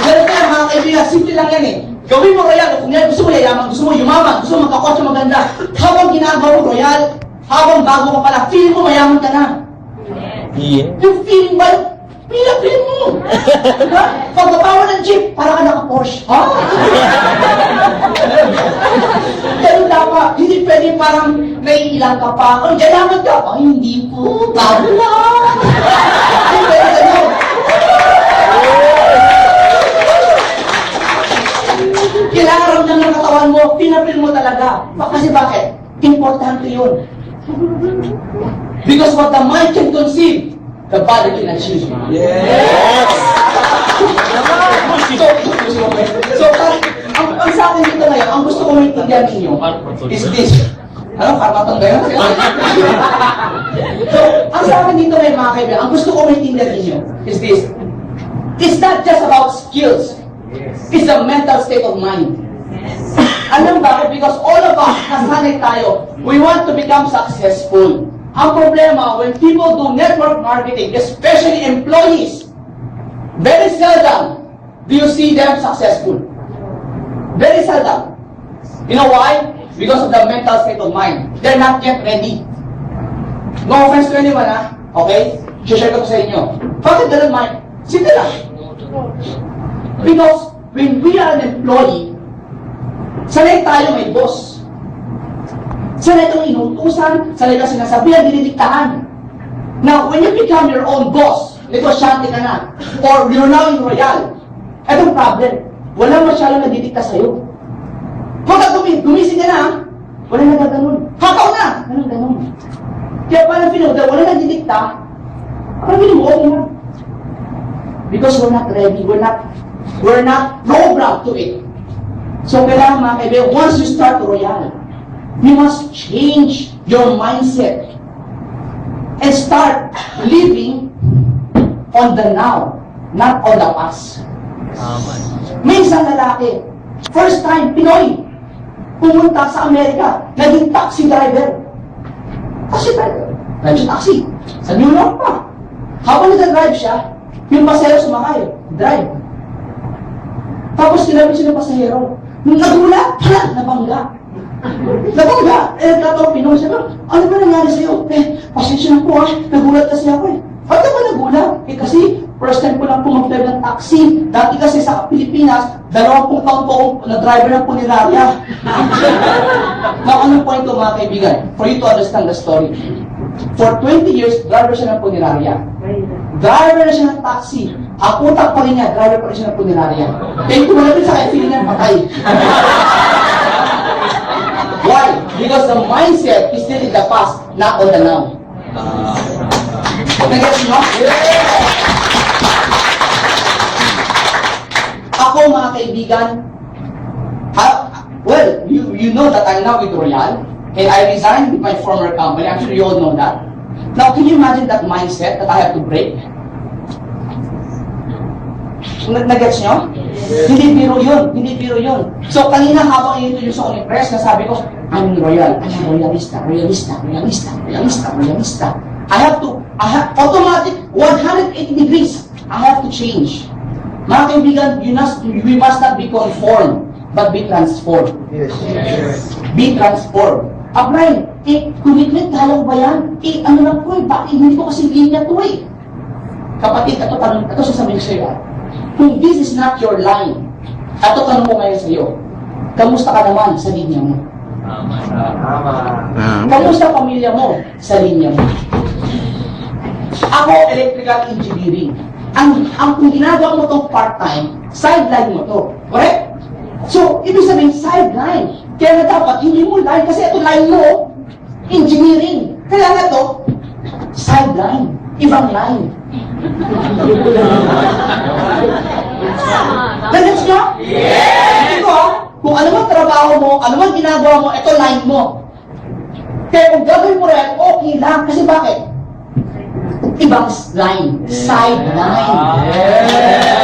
Speaker 2: Ganito yan, mga kaibigan. Simple lang yan eh. Gawin mo Royal. Kung yan, gusto mo yayaman, gusto mo yumaman, gusto mo magkakotse maganda. Habang ginagawa mo Royal, habang bago ka pala, feeling mo mayaman ka na.
Speaker 3: Yeah.
Speaker 2: Yung feeling ba? Pinapin mo! Diba? Pagkapawa ng jeep, para ka naka-Porsche. Ha? Ganun dapat. Hindi pwede parang naiilang ka pa. Ano, yayaman ka? Ay, hindi po. Bago lang. Hindi pwede ganun. Kailangan ramdam ng katawan mo, pinapil mo talaga. Kasi bakit? Importante yun. Because what the mind can conceive, the body can achieve.
Speaker 3: Yes!
Speaker 2: So, ang sa akin dito ngayon, ang gusto kong maintindihan ninyo is this. Ano, karmatong ba yun? So, ang sa akin dito ngayon, mga kaibigan, ang gusto kong maintindihan ninyo is this. It's not just about skills. It's a mental state of mind. Alam bakit? Because all of us, nasanay tayo, we want to become successful. Ang problema, when people do network marketing, especially employees, very seldom do you see them successful. Very seldom. You know why? Because of the mental state of mind. They're not yet ready. No offense to anyone, ha? Okay? Share ko sa inyo. Bakit ganun, Mike? Simple lang. Because when we are an employee, sanay tayo may boss. Sanay kang inutusan, sanay kang sinasabihan, dinidiktahan. Now, when you become your own boss, negosyante ka na, or you're now in Royal, etong problem, wala masyadong nadidikta sa'yo. Pagka gumising ka na, wala na ganun. Hakaw na! Ganun. Kaya parang feel mo, wala nadidikta, parang feel mo, okay na. Because we're not ready, we're not programmed to it. So kailangan mga kaibigan, once you start Royal, you must change your mindset and start living on the now, not on the past. May isang lalaki, first time, Pinoy, pumunta sa Amerika, naging taxi driver. Taxi driver, naging taxi, sa New York pa. Habang nag-drive siya, yung pasahero sumakay, drive. Tapos tinapit siya ng pasahero. Nung nagulat, nabangga. Nagkataon Pinoy siya, ano ba nangyari sa'yo? Pasensya na po nagulat kasi ako Ba't ka ba nagulat? Kasi first time ko lang po mag-drive ng taxi. Dati kasi sa Pilipinas, 20 taon po akong na-driver ng punerarya. Now, anong point ko mga kaibigan? For you to understand the story. For 20 years, driver siya ng punerarya. Driver na siya ng taxi. Ang utak pa rin niya, driver pa rin siya ng punerarya. Kaya kung malapit sa kaya, feeling niya patay. Why? Because the mindset is still in the past, not on the now. Nag-gets mo? Ako mga kaibigan, well, you know that I'm now with Royal, and I resigned with my former company. I'm sure you all know that. Now, can you imagine that mindset that I have to break? Nag-gets nyo? Hindi biro yun. So, kanina habang i-introduce ako ni Press, nasabi ko, I'm Royal, I'm royalista. I have automatic 180 degrees. I have to change. Mga kaibigan, we must not be conformed, but be transformed. Be transformed. Apply, commitment tayo ba yan? Ano lang po bakit hindi ko kasi linya to Kapatid, ito sasabihin ko sa'yo. Kung this is not your line, ito tanong ko ngayon sa'yo, kamusta ka naman sa linya mo? Kamusta pamilya mo sa linya mo? Ako, electrical engineering. Kung ginagawa mo itong part-time, sideline mo to. Correct? So, ibig sabihin, sideline. Kaya na dapat, hindi mo line, kasi ito line mo, engineering. Kaya na to, sideline. Ibang line. Nagets nyo? Yes! Ito kung ano man trabaho mo, ano man ginagawa mo, ito line mo. Kaya kung gagawin mo rin, okay lang. Kasi bakit? Ibang line. Sideline.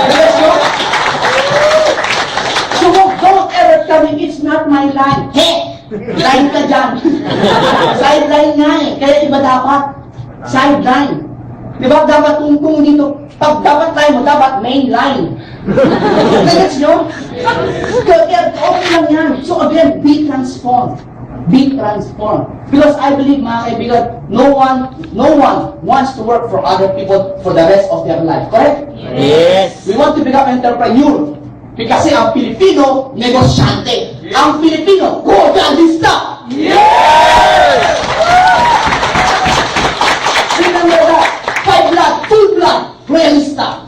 Speaker 2: Nagets nyo? So don't ever tell me, it's not my line. Line ka dyan. Sideline nga Kaya iba dapat. Sideline. Diba? Dapat kung dito, dapat line mo, dapat main line. Nagets nyo? Kaya okay lang yan. So again, be transformed. Be transformed. Because I believe, mga kaibigan, no one wants to work for other people for the rest of their life. Correct?
Speaker 3: Yes.
Speaker 2: We want to become entrepreneur. Kasi ang Pilipino, negosyante. Ang Pilipino, royalista. Yes! Remember that. Full blood, royalista.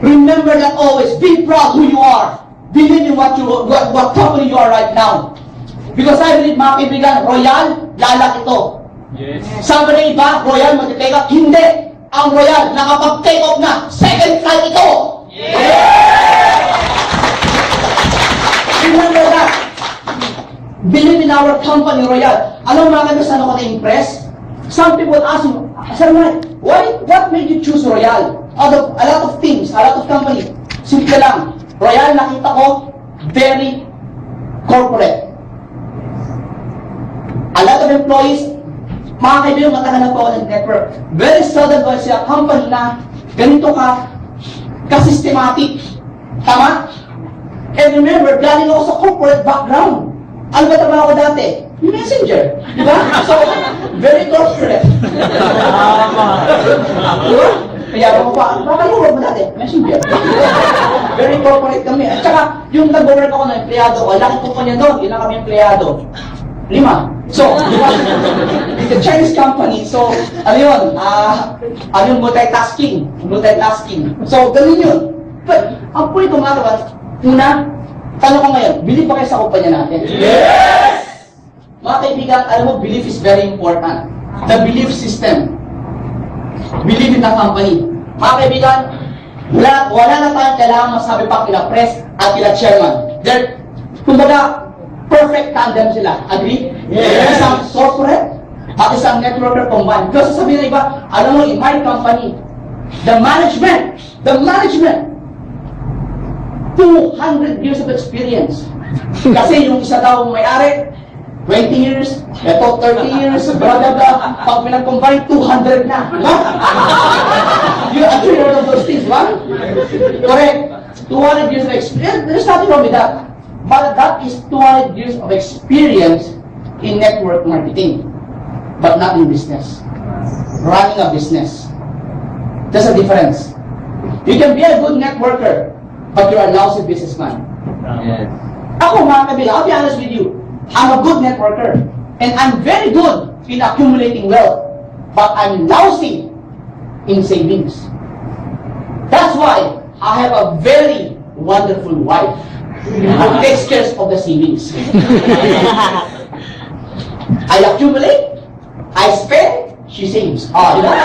Speaker 2: Remember that always. Be proud who you are. Believe in what company you are right now. Because I believe, mga kaibigan, Royal, lalak ito. Yes. Sabi na iba, Royal, mag-take up. Hindi. Ang Royal, nakapag-take off na. Second flight ito. Yes! Remember that. Believe in our company, Royal. Alam mo mga kaibigan, saan ako na-impress? Some people ask me, Sir Mike, what made you choose Royal? Out of a lot of things, a lot of companies. Simple lang. Royal, nakita ko, very corporate. A lot of employees, mga kaibigan, matagal na po ako ng network. Very seldom ko siya company na ganito ka-systematic. Tama? And remember, galing ako sa corporate background. Ano ba trabaho ko dati? Messenger. Di ba? So, very corporate. Diba? Kaya ako pa, bakit mo ba dati? Messenger. Very corporate kami. At saka, yung nag-work ako ng empleyado ko, laki po pa niya doon, ilang kami empleyado? 5. So, di ba? It's a Chinese company. So, ano yun? Ano yung multitasking? Multitasking. So, ganun yun. But, ang point ko mga kawan, una, tanong ko ngayon, believe ba kayo sa kumpanya natin? Yes! Mga kaibigan, alam mo, belief is very important. The belief system. Believe in the company. Mga kaibigan, wala na tayong kailangan masabi pa kila press at kila chairman. They're, kumbaga, perfect tandem sila. Agree? Yes! Isang corporate at isang networker combined. Kasi sabihin na iba, alam mo, in my company, the management, 200 years of experience. Kasi yung isa daw may-ari, 20 years, ito 30 years, blah, blah, blah. Pag pinag-combine, 200 na. Diba? You actually heard of those things, right? Correct. 200 years of experience. There's nothing wrong with that. But that is 200 years of experience in network marketing. But not in business. Running a business. There's a difference. You can be a good networker, but you're a lousy businessman.
Speaker 3: Yes.
Speaker 2: Ako mga kabila, I'll be honest with you. I'm a good networker. And I'm very good in accumulating wealth. But I'm lousy in savings. That's why I have a very wonderful wife who takes care of the savings. I accumulate, I spend, she saves. Di ba?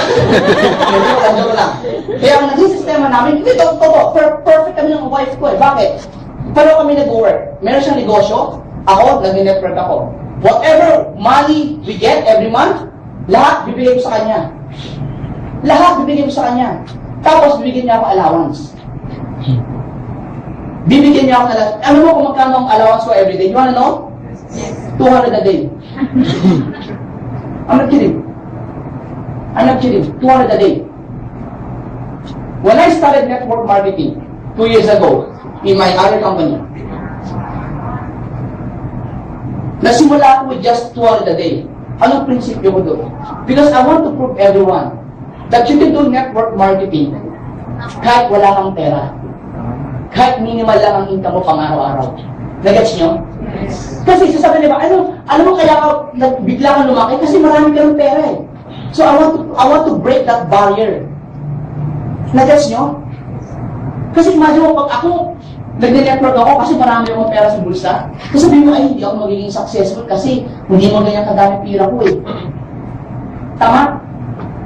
Speaker 2: Joke lang. Kaya ang naging sistema namin, hindi, totoo, perfect kami ng wife ko eh. Bakit? Pero kami nag-work. Meron siyang negosyo, ako, nag-network ako. Whatever money we get every month, lahat bibigay ko sa kanya. Lahat bibigay ko sa kanya. Tapos bibigyan niya ako allowance. Bibigyan niya ako na, alam mo kung magkano ang allowance ko everyday? You wanna know? Yes. 200 a day. I'm not kidding. 200 a day. When I started network marketing 2 years ago in my other company, nasimula ako with just 200 a day. Anong prinsipyo ko doon? Because I want to prove everyone that you can do network marketing kahit wala kang pera. Kahit minimal lang ang income mo pang araw-araw. Nagets nyo? Yes. Kasi sasabihin niba, alam mo kaya ka bigla kang lumaki kasi marami kang pera eh. So I want to break that barrier. Nagets nyo? Kasi imagine mo, pag ako nag-network ako kasi marami akong pera sa bulsa, kasi sabihin mo, ay hindi ako magiging successful kasi hindi mo ganyan kadami pira ko eh. Tama?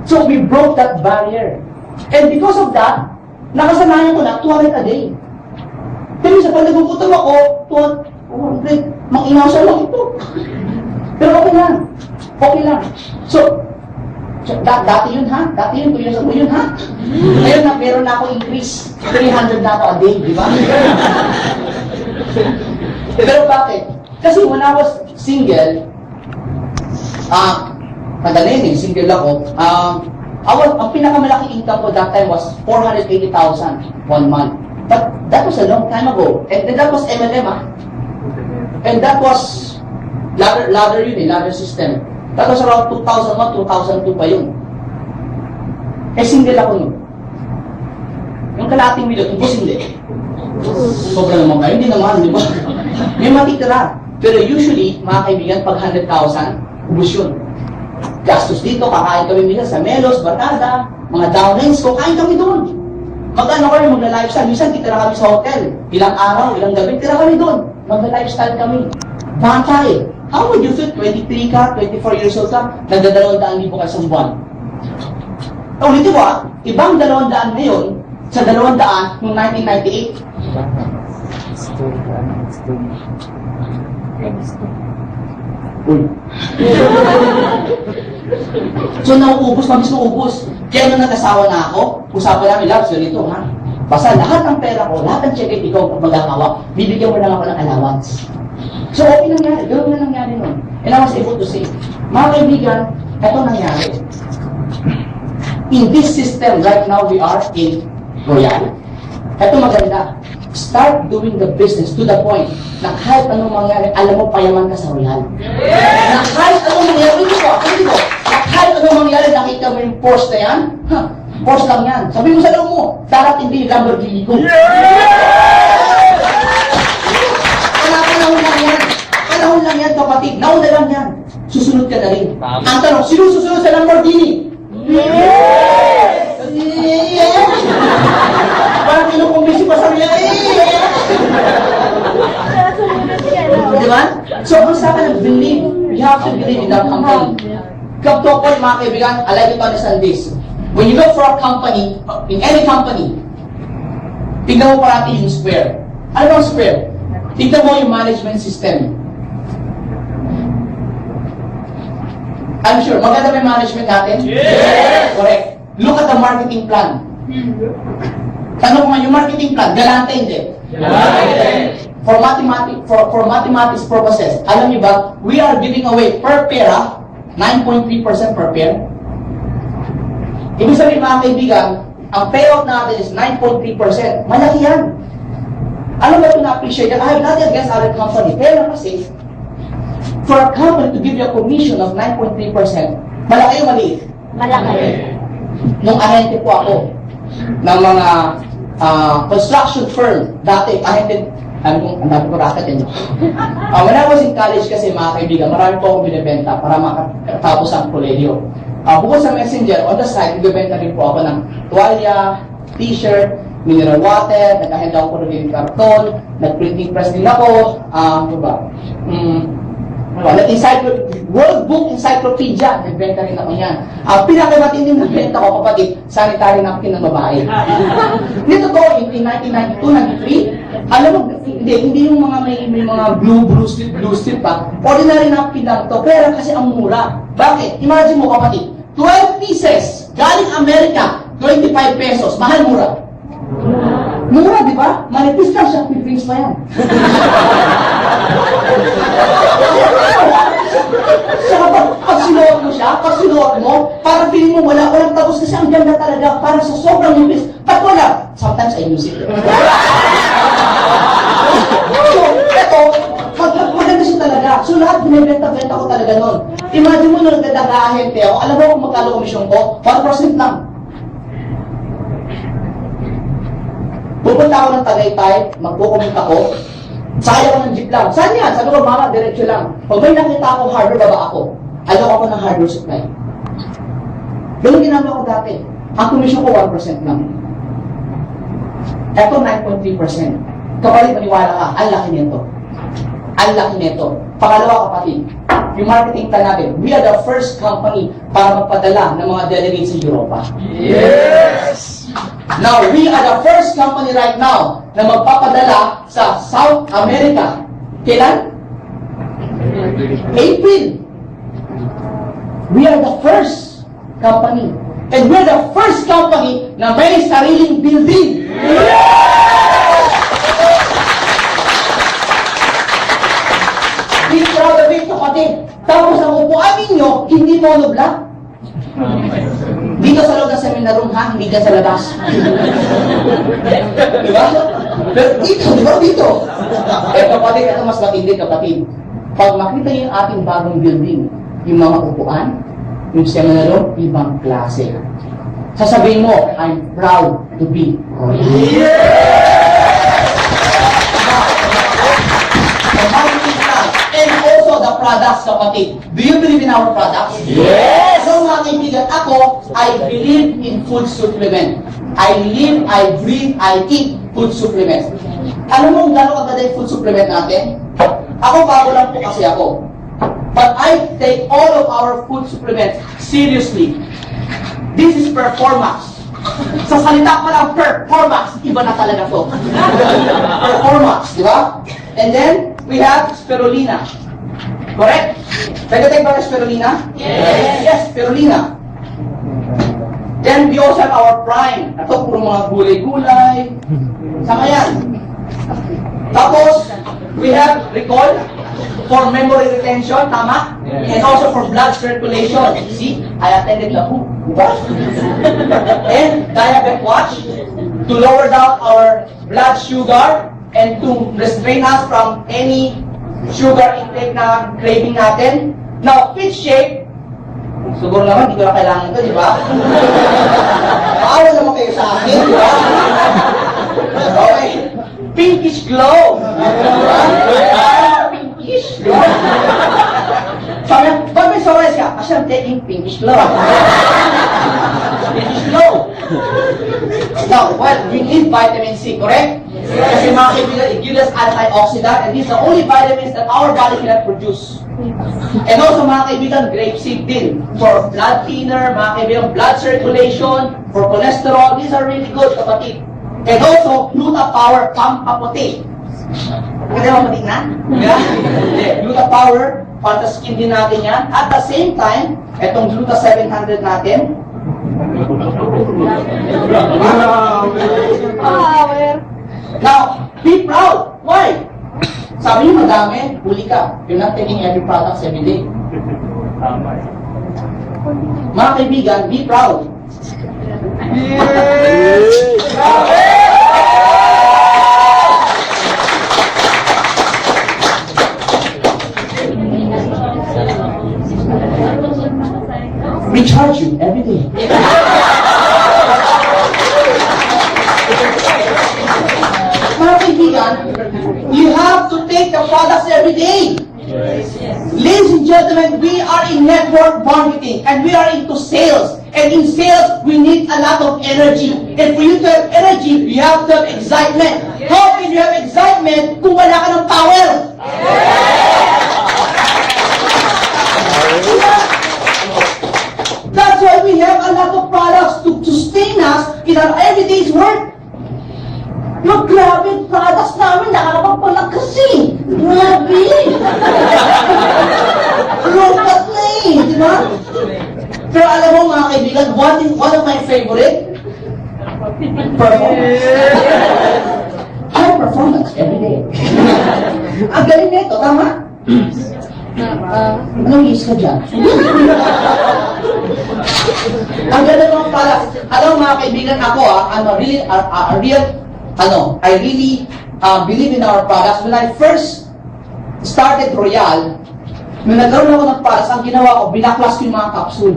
Speaker 2: So we broke that barrier. And because of that, nakasanayan ko na 200 a day. Pero sa pag nagpuputaw ako, 200, mang-inasa lang ito. Pero okay lang. Okay lang. So, dati yun ha? Dati yun, 2 years ago yun ha? Ngayon na meron na ako increase. 300 na ako a day, di ba? Pero bakit? Kasi when I was single, madali single ako, ang pinakamalaking income ko that time was 480,000 1 month. But that was a long time ago. And that was MLM And that was ladder yun ladder system. That was around 2001, 2002 pa yun. Eh single ako yun. Yung kalating milyon, ubos hindi. Sobra naman kayo, hindi naman, di ba? May matitira. Pero usually, mga kaibigan, pag 100,000, ubos yun. Gastos dito, kakain kami minsan sa Melos, Barkada, mga downlines ko, kain kami doon. Mag-ano kami, magla-lifestyle. Minsan, titira kami sa hotel. Ilang araw, ilang gabi, tira kami doon. Magla-lifestyle kami. Bata eh. How would you feel? 23 ka, 24 years old ka, nagda-200,000 ka sa buwan. Ulitin ko ibang 200 ngayon sa 200 noong 1998. Uy. So nauubos, mabis maubos. Kaya nung nag-asawa na ako, usapan namin, Labs, ganito ha. Basta lahat ng pera ko, lahat ng check ikaw magkakawa, bibigyan mo lang ako ng allowance. So, okay nangyari. Ganoon na nangyari nun. And I was able to say, mga kaibigan, ito nangyari. In this system, right now, we are in Royal. Ito maganda. Start doing the business to the point na kahit anong mangyari, alam mo, payaman ka sa Royal. Na kahit anong mangyari, hindi ko, na kahit anong mangyari, nakita mo yung Porsche na yan, Porsche lang yan. Sabi mo sa loob mo, dapat hindi yung Lamborghini ko. Panahon lang yan. Panahon lang yan, kapatid. Nauna lang yan. Susunod ka na rin. Ang tanong, sino susunod sa Lamborghini? Parang kinukumbisi pa sa niya. Di ba? So, kung sa akin, believe. You have to believe in that company. Kaptokol, mga kaibigan, I like you to understand this. When you look for a company, in any company, tignan mo parati yung square. Ano bang square? Tignan mo yung management system. I'm sure, maganda may management natin? Yes! Correct. Look at the marketing plan. Tanong ko nga, yung marketing plan, galante hindi? Galante! For mathematics purposes, alam niyo ba, we are giving away per pair, 9.3% per pair. Ibig sabihin, mga kaibigan, ang payout natin is 9.3%. Malaki yan. Ano ba ito na-appreciate? I have nothing against other company. Pero kasi, for a company to give you a commission of 9.3%, malaki yung maliit.
Speaker 5: Malaki.
Speaker 2: Nung ahente po ako ng mga construction firm, dati, ahente, ang dami ko racket yun. When I was in college kasi, mga kaibigan, marami po akong binibenta para makatapos ang kolehiyo. Bukod sa messenger, on the side, nagbebenta rin po ako ng tuwalya, t-shirt, mineral water, nagkahenda ako ng karton, nag-printing press din ako, ano ba? World Book Encyclopedia, nagbenta rin ako yan. Ang pinakamatinding na benta ko, kapatid, sanitary napkin ng babae. Dito to, in 1992, 93, alam mo, hindi yung mga may mga blue strip pa. Ordinary napkin lang to, pero kasi ang mura. Bakit? Imagine mo, kapatid, 12 pieces, galing Amerika, 25 pesos, mahal mura. Mura, di ba? Manipis lang siya, Philippines pa yan. Saka pag sinuot mo, parang feeling mo walang tapos kasi ang ganda talaga, parang sa sobrang nipis. Pag wala, sometimes I use it. So, eto, maganda siya talaga. So, lahat binibenta-benta ko talaga nun. Imagine mo nung nagdadagahente ako, alam mo kung magkano komisyon ko? 1% lang. Pupunta ako ng Tagaytay, magkukumit ako, sakay ako ng jeep lang. Saan yan? Sabi ko, mama, diretso lang. Pag may nakita ako hardware, baba ako. Alok ako ng hardware supply. Ganun ginagawa ko dati. Ang komisyon ko 1% lang. Eto 9.3%. Kapalit, maniwala ka, ang laki nito. Ang laki nito. Pangalawa, kapatid, yung marketing plan natin, we are the first company para magpadala ng mga delegates sa Europa. Yes! Now, we are the first company right now na magpapadala sa South America. Kailan? April. We are the first company. And we are the first company na may sariling building. Be proud of it, kapatid. Tapos ang upuan ninyo, hindi monoblock. Dito sa loob ng seminar room, ha? Hindi dyan sa labas. Diba? Pero dito, di ba? Dito. Kapatid, ito mas matindi, kapatid. Pag makita niyo yung ating bagong building, yung mga upuan, yung seminar room, ibang klase. Sasabihin mo, I'm proud to be Royal. And also the products, kapatid. Do you believe in our products? Yes! So mga kaibigan, ako, I believe in food supplement. I live, I breathe, I eat food supplements. Alam mo kung gano'ng kaganda yung food supplement natin? Ako, bago lang po kasi ako. But I take all of our food supplements seriously. This is performance. Sa salita pa lang, performance. Iba na talaga to. Performance, di ba? And then, we have spirulina. Correct? Pwede tayo ba ng spirulina? Yes! Yes, spirulina. Then we also have our prime. Ito, puro mga gulay-gulay. Sama yan. Tapos, we have recall for memory retention, tama? And also for blood circulation. See, I attended the WHO, diba? And diabetic watch to lower down our blood sugar and to restrain us from any sugar intake na craving natin. Now, fit shape, siguro naman, hindi ko na kailangan ito, di ba? Maawa naman kayo sa akin, di ba? Okay. Pinkish glow. Pinkish glow. Sabi niya, ba't may soras ka? Kasi I'm taking pinkish glow. Pinkish glow. Now, well, we need vitamin C, correct? Kasi mga kaibigan, it gives us antioxidant and these are the only vitamins that our body cannot produce. And also mga kaibigan, grapeseed din. For blood thinner, mga kaibigan, blood circulation, for cholesterol, these are really good, kapatid. And also, Gluta Power Pampaputi. Pwede mo matignan? Yeah? Gluta Power, para sa skin din natin yan. At the same time, itong Gluta 700 natin.
Speaker 5: Power.
Speaker 2: Now, be proud. Why? Sabi niyo madami, huli ka. You're not taking every products every day. Mga kaibigan, be proud. Recharge you every day. Mga kaibigan, you have to take the products every day. Ladies and gentlemen, we are in network marketing and we are into sales. And in sales, we need a lot of energy. And for you to have energy, you have to have excitement. How can you have excitement kung wala ka ng power? That's why we have a lot of products to sustain us in our everyday's work. Yung grabe, products namin, nakakapagpalag kasi. Grabe. Lokat na eh, di ba? Pero alam mo mga kaibigan, one of my favorite, performance. High performance every day. Ang galing nito, tama? Anong is ka dyan? Ang ganda ng mga products. Alam mo mga kaibigan, ako I'm a real I really believe in our products. When I first started Royal, nung nagkaroon ako ng products, ang ginawa ko, binaklas ko yung mga capsule.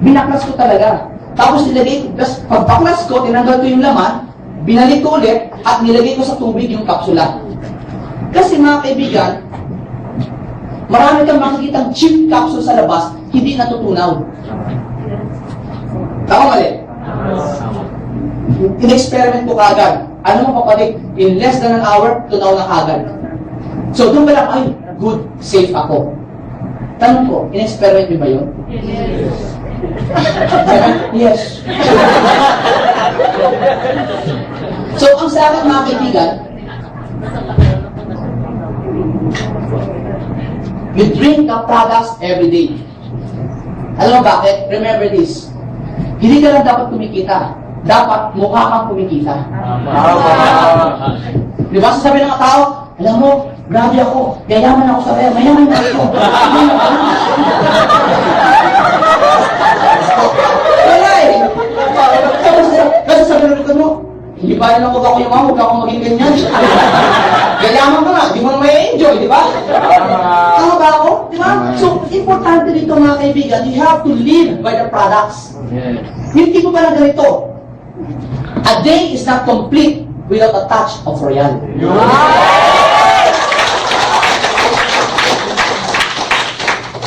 Speaker 2: Binaklas ko talaga. Tapos nilagay, pagbaklas ko, tinanggal ko yung laman, binalik ko ulit, at nilagay ko sa tubig yung kapsula. Kasi mga kaibigan, marami kang makikitang cheap capsule sa labas, hindi natutunaw. Tama mali? In-experiment ko kagad. Ano mo kapatid? In less than an hour, tunaw na kagad. So doon ba lang, ay, good, safe ako. Tanong ko, in-experiment mo ba yun? Yes. So ang sa akin mga kaibigan, you drink the products every day. Alam mo bakit? Remember this. Hindi ka lang dapat kumikita. Dapat mukha kang kumikita. Di ba? Sasabihin ng tao, alam mo, grabe ako, yayaman ako sa kaya, mayaman na ako. Wala eh. Kasi sabihin mo, hindi pa rin ako yung huwag akong maging ganyan. Yayaman ka nga, di mo may enjoy, di ba? Tama ba ako? Di ba? So, importante dito mga kaibigan, you have to live by the products. Hindi ko ba na ganito? A day is not complete without a touch of Royal.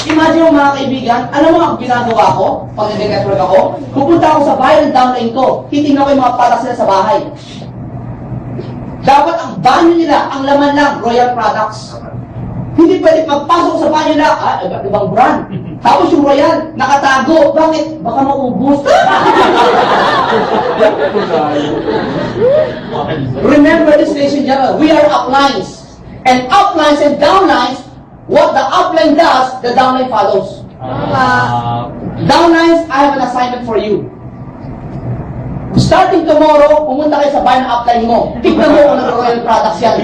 Speaker 2: Imagine mo mga kaibigan, alam mo ang ginagawa ko pag nag-network ako? Pupunta ako sa bahay ng downline ko, titignan ko yung mga products nila sa bahay. Dapat ang banyo nila, ang laman lang, Royal products. Hindi pwede magpasok sa banyo nila, ibang brand. Tapos yung Royal, nakatago. Bakit? Baka maubos. Remember this, ladies and gentlemen, we are uplines. And uplines and downlines, what the upline does, the downline follows. Downlines, I have an assignment for you. Starting tomorrow, pumunta kayo sa bayan na upline mo. Tignan mo kung nag-Royal Products yan.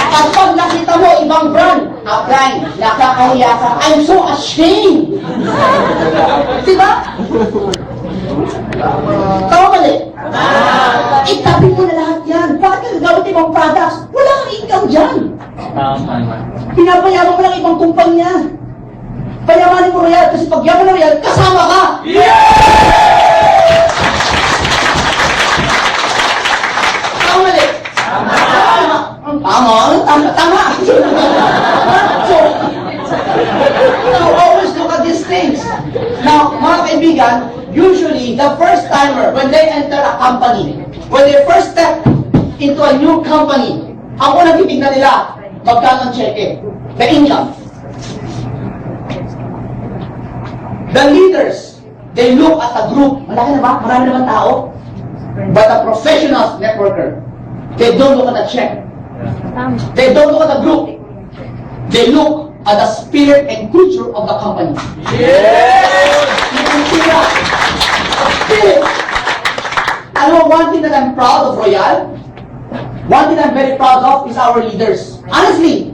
Speaker 2: At pag nakita mo ibang brand, upline, nakakahiya ka, I'm so ashamed. Diba? Tama mali? Itabi mo na lahat yan. Bakit ka gagamit ibang products? Wala kang income dyan. Pinapayaman mo lang ibang kumpanya. Payamanin mo Royal kasi pag yaman ng Royal, kasama ka! Tama mali? Tama! So always look at these things. Now, mga kaibigan, usually, the first timer, when they enter a company, when they first step into a new company, ang unang titignan nila, magkano ang cheque? The income. The leaders, they look at the group. Malaki na ba? Marami naman tao. But the professionals, networker, they don't look at the check. They don't look at the group. They look at the spirit and culture of the company. You can see that. Spirit. Alam mo, one thing that I'm proud of Royal, one thing I'm very proud of is our leaders. Honestly,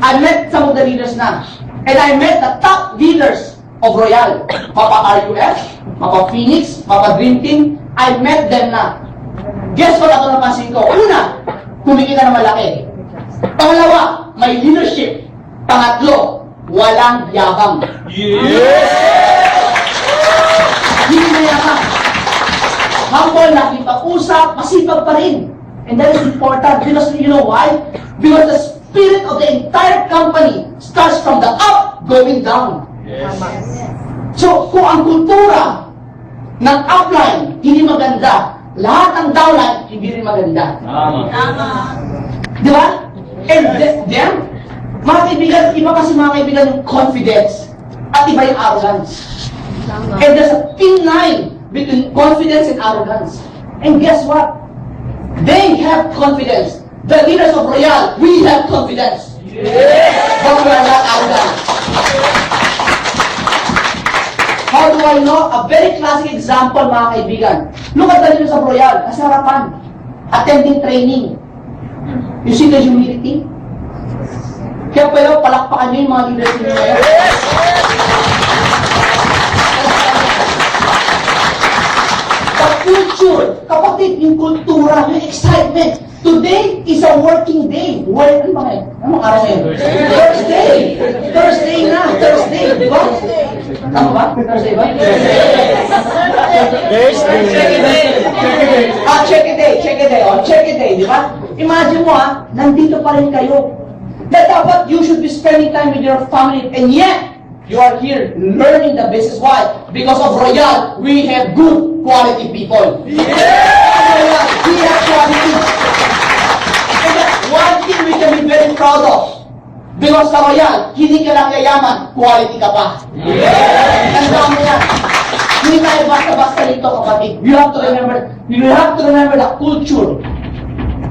Speaker 2: I met some of the leaders na. And I met the top leaders of Royal. Mapa RUF, Mapa Phoenix, Mapa Dream Team. I met them na. Guess what ako napansin ko? Una, kumikita na malaki. Pangalawa, may leadership. Pangatlo, walang yabang. Hindi na yabang. Humble, nakipag-usap, masipag pa rin. And that is important because you know why? Because the spirit of the entire company starts from the up going down. So, kung ang kultura ng upline hindi maganda, lahat ng downline hindi rin maganda. Di ba? And then, mga kaibigan, iba kasi mga kaibigan yung confidence at iba yung arrogance. And there's a thin line between confidence and arrogance. And guess what? They have confidence. The leaders of Royal, we have confidence. But we are not arrogant. How do I know? A very classic example, mga kaibigan. Look at the leaders of Royal. Nasa harapan. Attending training. You see the humility? Kaya pwede palakpakan nyo yung mga leaders nyo ngayon. The culture, kapatid, yung kultura, yung excitement. Today is a working day. Where, ano ba ngayon? Anong araw ngayon? Thursday! Thursday na! Thursday! Di ba? Tama ba? Thursday ba? Check a day! Check a day! Oh, check a day! Di ba? Imagine mo nandito pa rin kayo. Na dapat you should be spending time with your family and yet, you are here learning the business. Why? Because of Royal, we have good quality people. Royal, we have quality. And that's one thing we can be very proud of. Because sa Royal, hindi ka lang yayaman, quality ka pa. Tandaan mo yan. Hindi tayo basta-basta dito, kapatid. You have to remember the culture.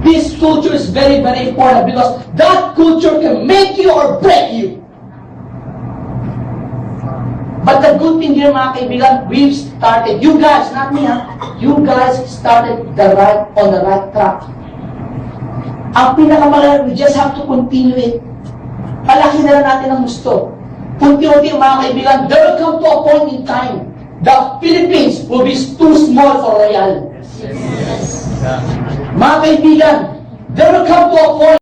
Speaker 2: This culture is very, very important because that culture can make you or break you. But the good thing here, mga kaibigan, we've started. You guys, not me, you guys started on the right track. Ang pinakamaganda, we just have to continue it. Palaki na lang natin ang gusto. Unti-unti, mga kaibigan, there will come to a point in time, the Philippines will be too small for Royal. Mga kaibigan, there will come to a point